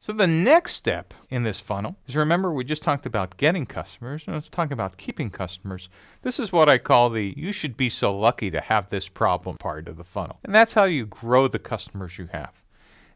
So the next step in this funnel is, remember, we just talked about getting customers, and let's talk about keeping customers. This is what I call the "you should be so lucky to have this problem" part of the funnel. And that's how you grow the customers you have.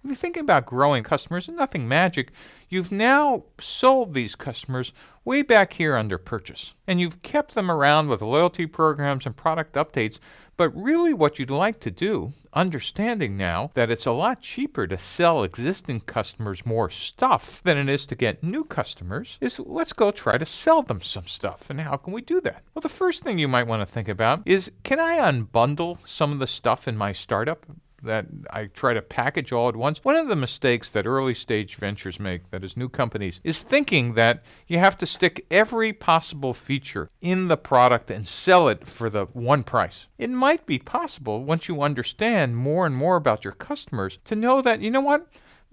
If you're thinking about growing customers, and nothing magic, you've now sold these customers way back here under purchase. And you've kept them around with loyalty programs and product updates. But really what you'd like to do, understanding now that it's a lot cheaper to sell existing customers more stuff than it is to get new customers, is let's go try to sell them some stuff. And how can we do that? Well, the first thing you might want to think about is, can I unbundle some of the stuff in my startup that I try to package all at once? One of the mistakes that early stage ventures make, that is new companies, is thinking that you have to stick every possible feature in the product and sell it for the one price. It might be possible, once you understand more and more about your customers, to know that, you know what?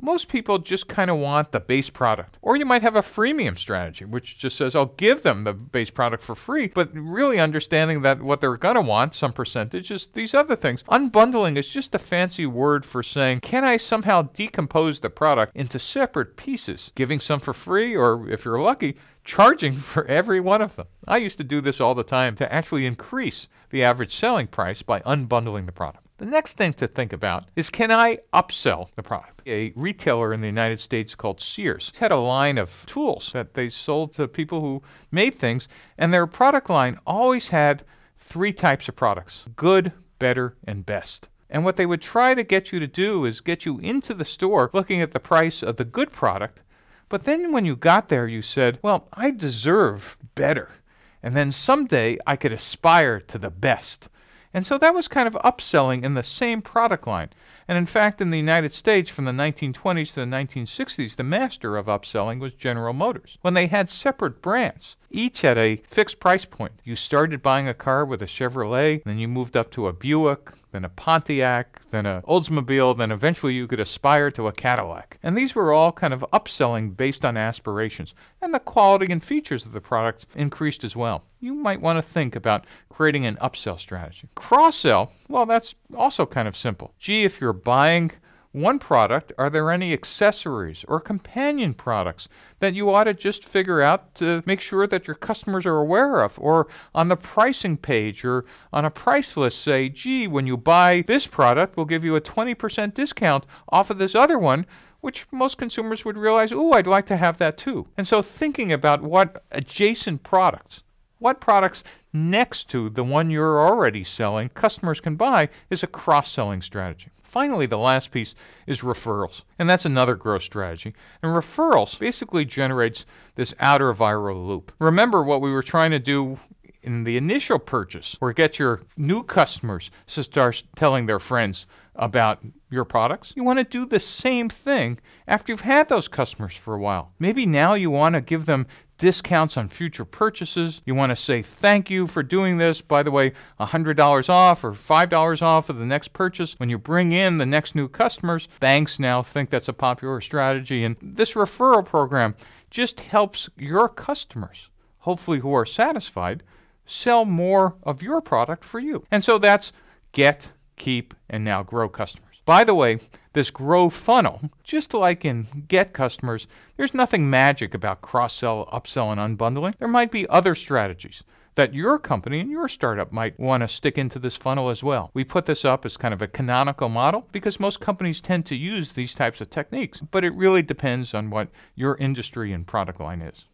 Most people just kind of want the base product. Or you might have a freemium strategy, which just says, I'll give them the base product for free, but really understanding that what they're going to want, some percentage, is these other things. Unbundling is just a fancy word for saying, can I somehow decompose the product into separate pieces, giving some for free, or if you're lucky, charging for every one of them. I used to do this all the time to actually increase the average selling price by unbundling the product. The next thing to think about is, can I upsell the product? A retailer in the United States called Sears had a line of tools that they sold to people who made things, and their product line always had 3 types of products: good, better, and best. And what they would try to get you to do is get you into the store looking at the price of the good product, but then when you got there you said, well, I deserve better, and then someday I could aspire to the best. And so that was kind of upselling in the same product line. And in fact, in the United States, from the 1920s to the 1960s, the master of upselling was General Motors. When they had separate brands, each at a fixed price point. You started buying a car with a Chevrolet, then you moved up to a Buick, then a Pontiac, then a Oldsmobile, then eventually you could aspire to a Cadillac. And these were all kind of upselling based on aspirations. And the quality and features of the products increased as well. You might want to think about creating an upsell strategy. Cross-sell, well, that's also kind of simple. Gee, if you're buying one product, are there any accessories or companion products that you ought to just figure out to make sure that your customers are aware of? Or on the pricing page or on a price list, say, gee, when you buy this product, we'll give you a 20% discount off of this other one, which most consumers would realize, ooh, I'd like to have that too. And so thinking about what adjacent products, what products next to the one you're already selling customers can buy, is a cross-selling strategy. Finally, the last piece is referrals, and that's another growth strategy. And referrals basically generates this outer viral loop. Remember what we were trying to do in the initial purchase, or get your new customers to start telling their friends about your products? You want to do the same thing after you've had those customers for a while. Maybe now you want to give them discounts on future purchases. You want to say, thank you for doing this. By the way, $100 off or $5 off of the next purchase. When you bring in the next new customers, banks now think that's a popular strategy. And this referral program just helps your customers, hopefully who are satisfied, sell more of your product for you. And so that's get, keep, and now grow customers. By the way, this grow funnel, just like in get customers, there's nothing magic about cross-sell, upsell, and unbundling. There might be other strategies that your company and your startup might want to stick into this funnel as well. We put this up as kind of a canonical model because most companies tend to use these types of techniques, but it really depends on what your industry and product line is.